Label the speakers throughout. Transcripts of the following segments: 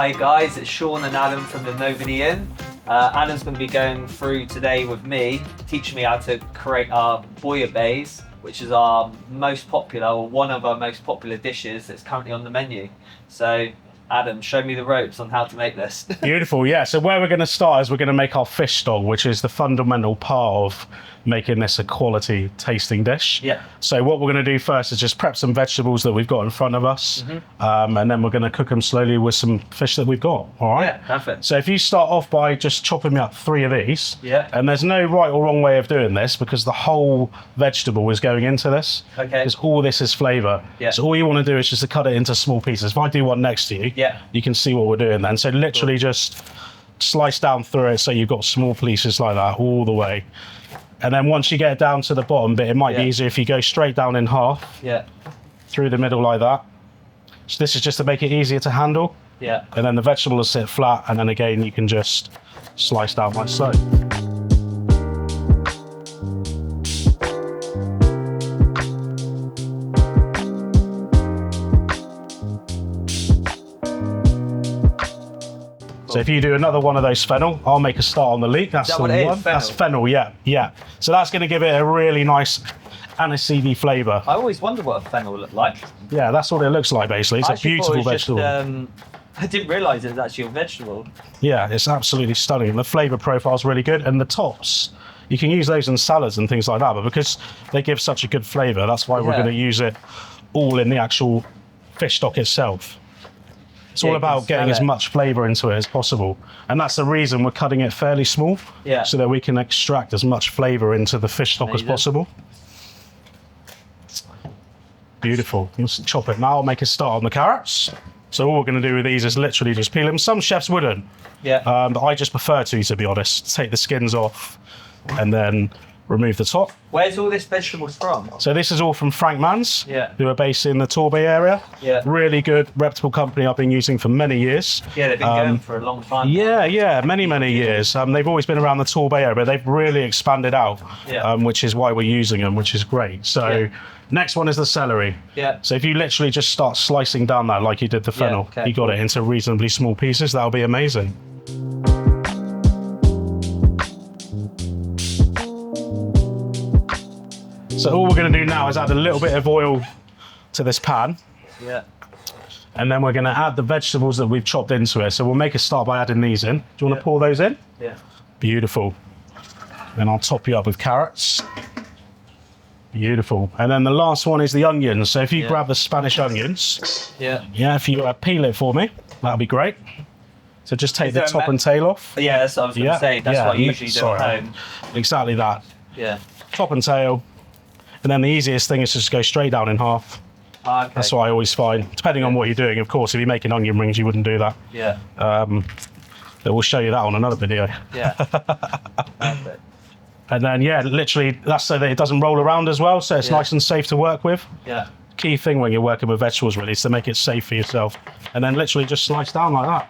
Speaker 1: Hi guys, it's Shaun and Adam from the Nobody Inn. Adam's going to be going through today with me, teaching me how to create our Bouillabaisse, which is our most popular, or one of our most popular dishes that's currently on the menu. So Adam, show me the ropes on how to make this.
Speaker 2: Beautiful, yeah. So where we're going to start is we're going to make our fish stock, which is the fundamental part of making this a quality tasting dish.
Speaker 1: Yeah.
Speaker 2: So what we're going to do first is just prep some vegetables that we've got in front of us, and then we're going to cook them slowly with some fish that we've got, all right?
Speaker 1: Yeah, perfect.
Speaker 2: So if you start off by just chopping me up 3 of these,
Speaker 1: Yeah.
Speaker 2: and there's no right or wrong way of doing this because the whole vegetable is going into this.
Speaker 1: Okay.
Speaker 2: Because all this is flavour.
Speaker 1: Yeah.
Speaker 2: So all you want to do is just to cut it into small pieces. If I do one next to you,
Speaker 1: yeah,
Speaker 2: you can see what we're doing then. So literally just slice down through it so you've got small pieces like that all the way. And then once you get down to the bottom bit, it might be easier if you go straight down in half, through the middle like that. So this is just to make it easier to handle.
Speaker 1: Yeah.
Speaker 2: And then the vegetable will sit flat, and then again you can just slice down like so. So if you do another one of those fennel, I'll make a start on the leek. That's the one.
Speaker 1: Fennel?
Speaker 2: That's fennel, yeah. So that's going to give it a really nice aniseedy flavour.
Speaker 1: I always wonder what a fennel looked like.
Speaker 2: Yeah, that's what it looks like basically. It's
Speaker 1: I
Speaker 2: a
Speaker 1: actually thought
Speaker 2: beautiful
Speaker 1: it was
Speaker 2: vegetable.
Speaker 1: I didn't realise it was actually a vegetable.
Speaker 2: Yeah, it's absolutely stunning. The flavour profile is really good, and the tops, you can use those in salads and things like that, but because they give such a good flavour, that's why we're going to use it all in the actual fish stock itself. It's all about getting as much flavour into it as possible. And that's the reason we're cutting it fairly small, so that we can extract as much flavour into the fish stock as possible. Beautiful. You just chop it now. I'll make a start on the carrots. So all we're going to do with these is literally just peel them. Some chefs wouldn't, but I just prefer to be honest. Take the skins off and then remove the top.
Speaker 1: Where's all this vegetables from?
Speaker 2: So this is all from Frank Mann's, who are based in the Torbay area. Really good, reputable company I've been using for many years.
Speaker 1: Yeah, they've been going for a long time.
Speaker 2: Yeah, many years. They've always been around the Torbay area, but they've really expanded out, which is why we're using them, which is great. So next one is the celery. So if you literally just start slicing down that like you did the fennel, you got it into reasonably small pieces, that'll be amazing. So all we're going to do now is add a little bit of oil to this pan. And then we're going to add the vegetables that we've chopped into it. So we'll make a start by adding these in. Do you want to pour those in? Beautiful. Then I'll top you up with carrots. Beautiful. And then the last one is the onions. So if you grab the Spanish onions, if you peel it for me, that'll be great. So just take the top and tail off.
Speaker 1: Yeah, that's what I was going to say. That's what I usually do at home.
Speaker 2: Exactly that. Top and tail. And then the easiest thing is to just go straight down in half. That's what I always find. Depending on what you're doing, of course. If you're making onion rings, you wouldn't do that. We'll show you that on another video.
Speaker 1: Perfect.
Speaker 2: And then, literally, that's so that it doesn't roll around as well, so it's nice and safe to work with. Key thing when you're working with vegetables, really, is to make it safe for yourself. And then literally just slice down like that.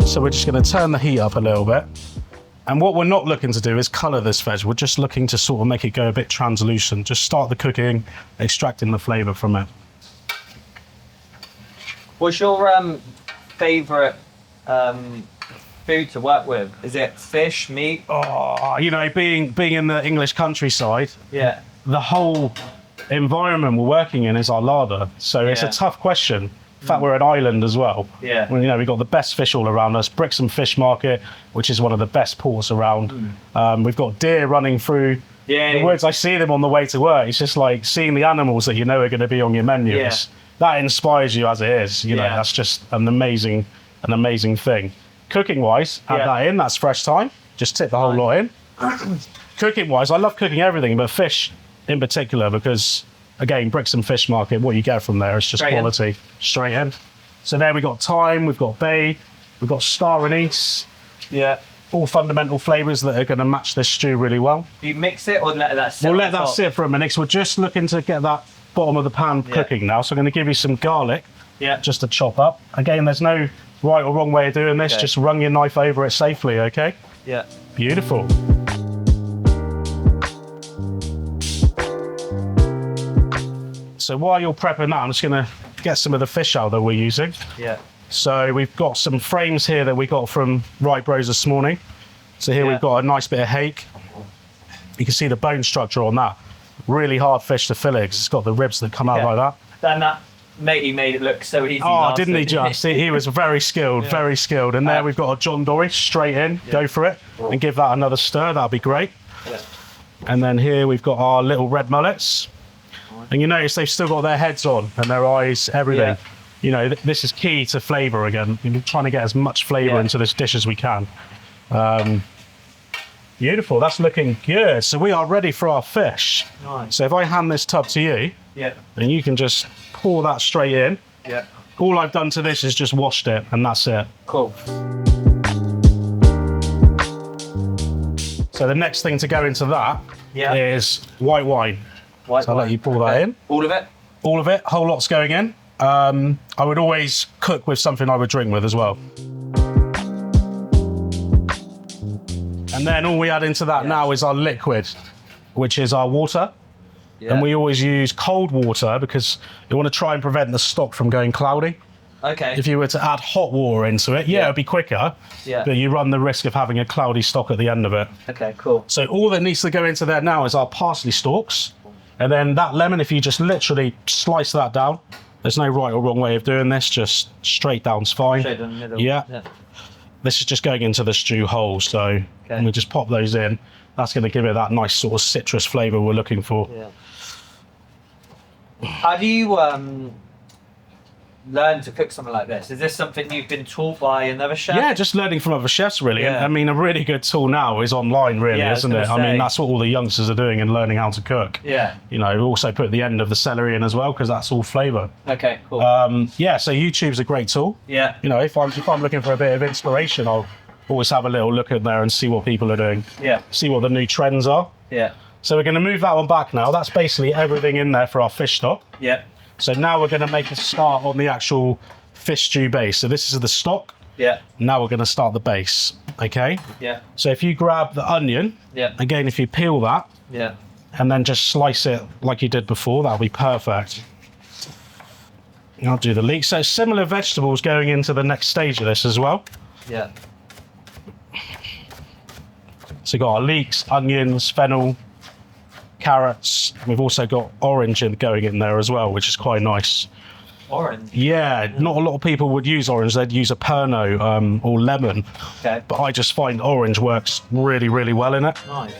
Speaker 2: So we're just going to turn the heat up a little bit. And what we're not looking to do is colour this veg. We're just looking to sort of make it go a bit translucent. Just start the cooking, extracting the flavour from it.
Speaker 1: What's your favourite food to work with? Is it fish, meat?
Speaker 2: Oh, you know, being in the English countryside, the whole environment we're working in is our larder. So it's a tough question. In fact, we're an island as well. Well, you know, we've got the best fish all around us. Brixham Fish Market, which is one of the best ports around. We've got deer running through the woods. I see them on the way to work. It's just like seeing the animals that you know are going to be on your menu. That inspires you as it is. You know, that's just an amazing thing. Cooking wise, add that in. That's fresh thyme. Just tip the whole lot in. Cooking wise, I love cooking everything, but fish in particular, because again, Brixham Fish Market, what you get from there is just quality. Straight in. So there we've got thyme, we've got bay, we've got star anise. All fundamental flavours that are going to match this stew really well.
Speaker 1: Do you mix it or let that sit?
Speaker 2: We'll let that sit for a minute, because we're just looking to get that bottom of the pan cooking now. So I'm going to give you some garlic just to chop up. Again, there's no right or wrong way of doing this. Just run your knife over it safely, okay? Beautiful. So while you're prepping that, I'm just going to get some of the fish out that we're using.
Speaker 1: Yeah.
Speaker 2: So we've got some frames here that we got from Right Bros this morning. So here we've got a nice bit of hake. You can see the bone structure on that. Really hard fish to fillet because it's got the ribs that come out like that.
Speaker 1: Then that matey made it look so easy.
Speaker 2: Oh, didn't he just? He was very skilled, very skilled. And there we've got a John Dory straight in. Go for it and give that another stir. That'll be great. Yeah. And then here we've got our little red mullets. And you notice they've still got their heads on and their eyes, everything. Yeah. You know, this is key to flavour again. We're trying to get as much flavour into this dish as we can. Beautiful, that's looking good. So we are ready for our fish. Nice. So if I hand this tub to you, then you can just pour that straight in. Yeah. All I've done to this is just washed it, and that's it.
Speaker 1: Cool.
Speaker 2: So the next thing to go into that is white wine. So I'll let you pour that in.
Speaker 1: All of it?
Speaker 2: All of it, whole lot's going in. I would always cook with something I would drink with as well. And then all we add into that now is our liquid, which is our water. Yeah. And we always use cold water because you want to try and prevent the stock from going cloudy.
Speaker 1: Okay.
Speaker 2: If you were to add hot water into it, it'd be quicker, but you run the risk of having a cloudy stock at the end of it.
Speaker 1: Okay, cool.
Speaker 2: So all that needs to go into there now is our parsley stalks. And then that lemon, if you just literally slice that down, there's no right or wrong way of doing this, just straight down's fine.
Speaker 1: Straight down the middle.
Speaker 2: Yeah. This is just going into the stew whole, so we just pop those in. That's going to give it that nice sort of citrus flavour we're looking for.
Speaker 1: Yeah. Have you learned to cook something like this? Is this something you've been taught by another chef?
Speaker 2: Yeah, just learning from other chefs, really. Yeah. I mean, a really good tool now is online, really, isn't it? I mean, that's what all the youngsters are doing and learning how to cook. Yeah. You know, we also put the end of the celery in as well because that's all flavour.
Speaker 1: Okay, cool.
Speaker 2: Yeah, so YouTube's a great tool.
Speaker 1: Yeah.
Speaker 2: You know, if I'm looking for a bit of inspiration, I'll always have a little look in there and see what people are doing. Yeah. See what the new trends are. Yeah. So we're going to move that one back now. That's basically everything in there for our fish stock. Yeah. So now we're going to make a start on the actual fish stew base. So this is the stock. Yeah. Now we're going to start the base. Okay. Yeah. So if you grab the onion. Yeah. Again, if you peel that. Yeah. And then just slice it like you did before, that'll be perfect. I'll do the leek. So similar vegetables going into the next stage of this as well. Yeah. So we've got our leeks, onions, fennel, carrots. We've also got orange going in there as well, which is quite nice.
Speaker 1: Orange?
Speaker 2: Yeah, not a lot of people would use orange. They'd use a Pernod or lemon. Okay. But I just find orange works really, really well in it.
Speaker 1: Nice.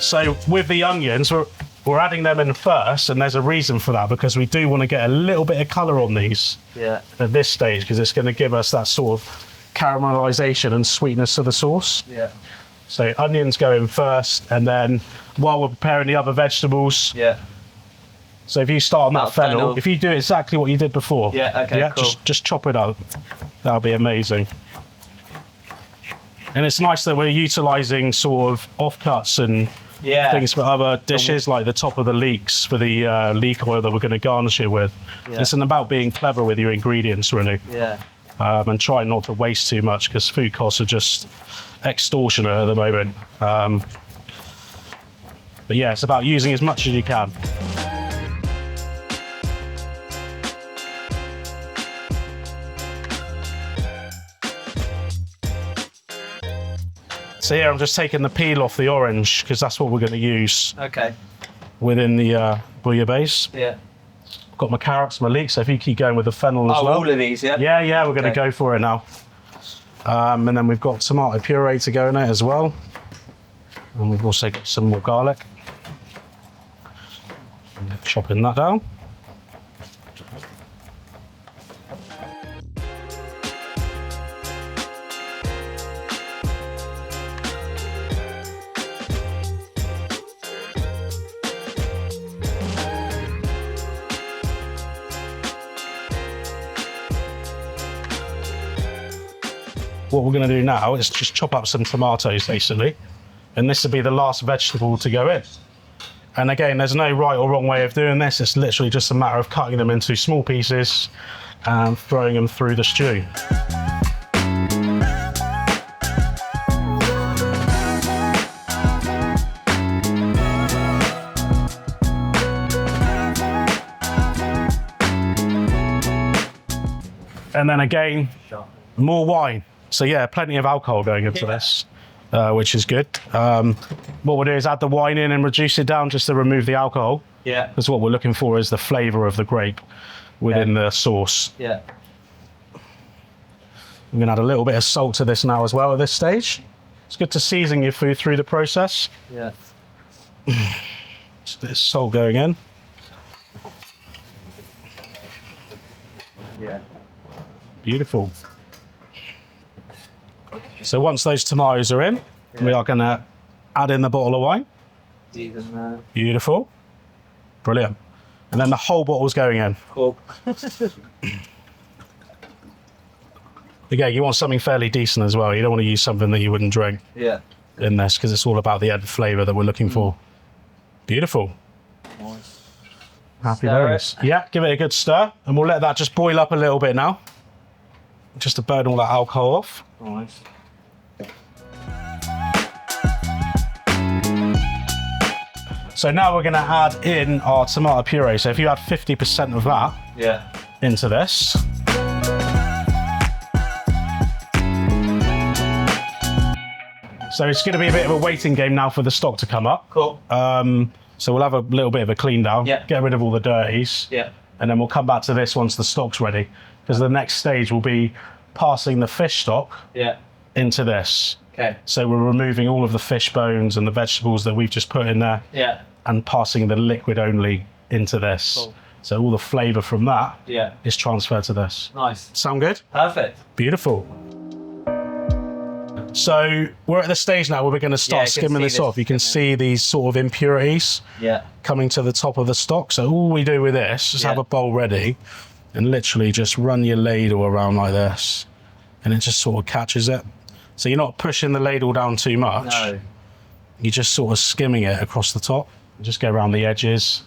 Speaker 2: So with the onions, we're adding them in first, and there's a reason for that because we do want to get a little bit of colour on these at this stage because it's going to give us that sort of caramelisation and sweetness to the sauce. Yeah. So onions go in first, and then while we're preparing the other vegetables. Yeah. So if you start on that fennel, if you do exactly what you did before.
Speaker 1: Yeah. Okay. Cool.
Speaker 2: Just chop it up. That'll be amazing. And it's nice that we're utilising sort of offcuts and things for other dishes, like the top of the leeks for the leek oil that we're going to garnish it with. Yeah. It's about being clever with your ingredients, really. Yeah. And trying not to waste too much because food costs are just extortionate at the moment. But yeah, it's about using as much as you can. So here I'm just taking the peel off the orange because that's what we're going to use within the bouillabaisse. Yeah. I've got my carrots, my leeks, so if you keep going with the fennel as well.
Speaker 1: All of these, yeah?
Speaker 2: Yeah, we're going to go for it now. And then we've got tomato puree to go in it as well. And we've also got some more garlic. Chopping that down. What we're going to do now is just chop up some tomatoes, basically. And this will be the last vegetable to go in. And again, there's no right or wrong way of doing this. It's literally just a matter of cutting them into small pieces and throwing them through the stew. And then again, more wine. So yeah, plenty of alcohol going into this, which is good. What we'll do is add the wine in and reduce it down just to remove the alcohol.
Speaker 1: Yeah.
Speaker 2: Because what we're looking for is the flavour of the grape within the sauce.
Speaker 1: Yeah.
Speaker 2: I'm going to add a little bit of salt to this now as well at this stage. It's good to season your food through the process.
Speaker 1: Yeah.
Speaker 2: Just a bit of salt going in.
Speaker 1: Yeah.
Speaker 2: Beautiful. So once those tomatoes are in, we are going to add in the bottle of wine. Beautiful. Brilliant. And then the whole bottle's going in.
Speaker 1: Cool.
Speaker 2: Again, you want something fairly decent as well. You don't want to use something that you wouldn't drink in this, because it's all about the added flavour that we're looking for. Beautiful.
Speaker 1: Nice.
Speaker 2: Happy days. Yeah, give it a good stir, and we'll let that just boil up a little bit now, just to burn all that alcohol off.
Speaker 1: Nice.
Speaker 2: So now we're going to add in our tomato puree. So if you add 50% of that into this. So it's going to be a bit of a waiting game now for the stock to come up.
Speaker 1: Cool.
Speaker 2: So we'll have a little bit of a clean down, get rid of all the dirties, and then we'll come back to this once the stock's ready, because the next stage will be passing the fish stock into this.
Speaker 1: Okay.
Speaker 2: So we're removing all of the fish bones and the vegetables that we've just put in there, and passing the liquid only into this.
Speaker 1: Cool.
Speaker 2: So all the flavour from that is transferred to this.
Speaker 1: Nice.
Speaker 2: Sound good?
Speaker 1: Perfect.
Speaker 2: Beautiful. So we're at the stage now where we're going to start skimming this off. You can see these sort of impurities coming to the top of the stock. So all we do with this is have a bowl ready and literally just run your ladle around like this, and it just sort of catches it. So you're not pushing the ladle down too much.
Speaker 1: No.
Speaker 2: You're just sort of skimming it across the top. Just go around the edges,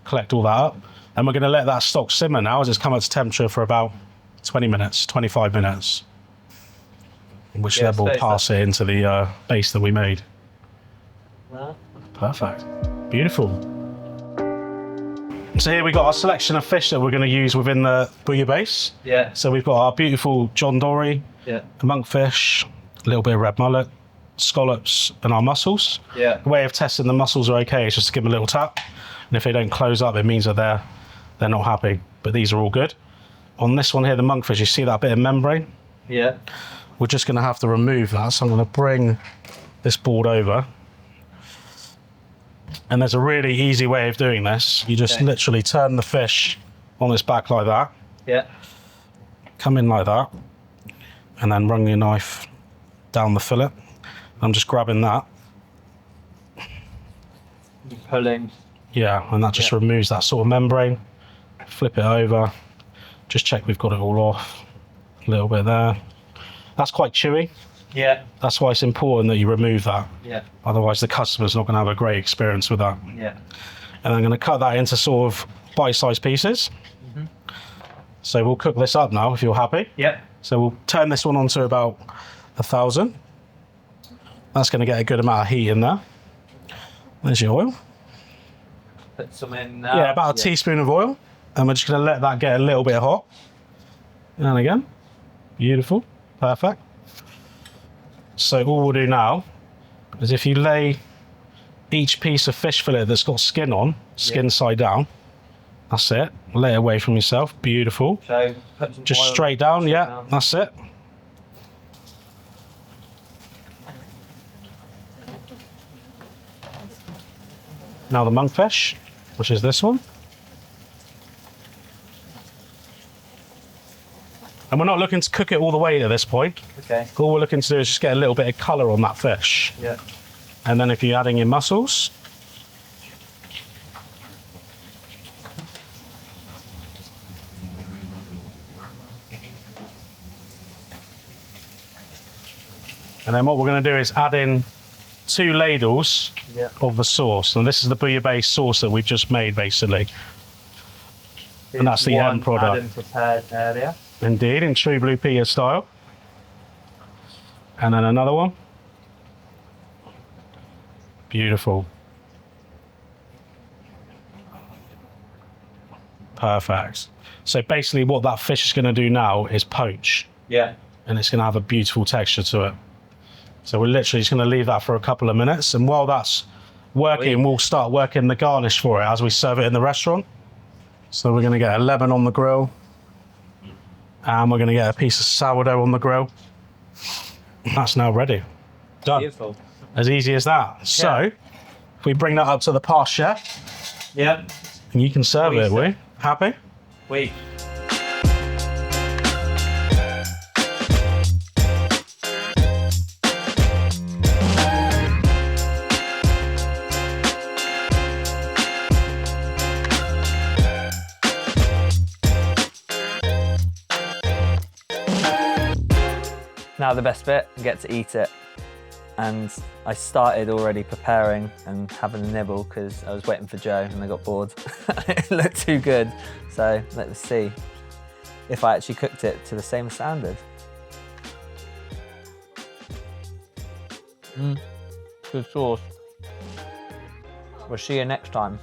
Speaker 2: collect all that up. And we're going to let that stock simmer now as it's come up to temperature for about 20 minutes, 25 minutes. Which then we'll pass it into the base that we made. Perfect. Beautiful. So here we got our selection of fish that we're going to use within the bouillabaisse.
Speaker 1: Yeah.
Speaker 2: So we've got our beautiful John Dory, monkfish, a little bit of red mullet, scallops, and our mussels.
Speaker 1: Yeah.
Speaker 2: The way of testing the mussels are okay is just to give them a little tap, and if they don't close up, it means that they're not happy. But these are all good. On this one here, the monkfish, you see that bit of membrane?
Speaker 1: Yeah.
Speaker 2: We're just going to have to remove that. So I'm going to bring this board over. And there's a really easy way of doing this. You just literally turn the fish on its back like that.
Speaker 1: Yeah.
Speaker 2: Come in like that. And then run your knife down the fillet. I'm just grabbing that.
Speaker 1: Pulling.
Speaker 2: Yeah, and that just removes that sort of membrane. Flip it over. Just check we've got it all off. A little bit there. That's quite chewy.
Speaker 1: Yeah.
Speaker 2: That's why it's important that you remove that.
Speaker 1: Yeah.
Speaker 2: Otherwise the customer's not going to have a great experience with that.
Speaker 1: Yeah.
Speaker 2: And I'm going to cut that into sort of bite-sized pieces. So we'll cook this up now if you're happy.
Speaker 1: Yep.
Speaker 2: So we'll turn this one on to about 1,000. That's going to get a good amount of heat in there. There's your oil.
Speaker 1: Put some in.
Speaker 2: Yeah, about a teaspoon of oil. And we're just going to let that get a little bit hot. And again. Beautiful. Perfect. So all we'll do now is if you lay each piece of fish fillet that's got skin on, skin side down, that's it. Lay it away from yourself. Beautiful.
Speaker 1: So put some
Speaker 2: just
Speaker 1: oil
Speaker 2: straight down,
Speaker 1: down.
Speaker 2: That's it. Now the monkfish, which is this one. And we're not looking to cook it all the way at this point.
Speaker 1: Okay.
Speaker 2: All we're looking to do is just get a little bit of colour on that fish.
Speaker 1: Yeah.
Speaker 2: And then if you're adding in mussels, and then what we're going to do is add in 2 ladles of the sauce. And this is the bouillabaisse sauce that we've just made, basically. And that's the end product.
Speaker 1: Adam prepared earlier.
Speaker 2: Indeed, in true Blue Peter style. And then another one. Beautiful. Perfect. So basically what that fish is going to do now is poach.
Speaker 1: Yeah.
Speaker 2: And it's going to have a beautiful texture to it. So we're literally just going to leave that for a couple of minutes. And while that's working, we'll start working the garnish for it as we serve it in the restaurant. So we're going to get a lemon on the grill. And we're going to get a piece of sourdough on the grill. That's now ready. Done.
Speaker 1: Beautiful.
Speaker 2: As easy as that. Yeah. So if we bring that up to the past chef.
Speaker 1: Yeah.
Speaker 2: And you can serve it, we? Happy?
Speaker 1: We. Now the best bit, I get to eat it. And I started already preparing and having a nibble because I was waiting for Joe and I got bored. It looked too good. So let's see if I actually cooked it to the same standard. Good sauce. We'll see you next time.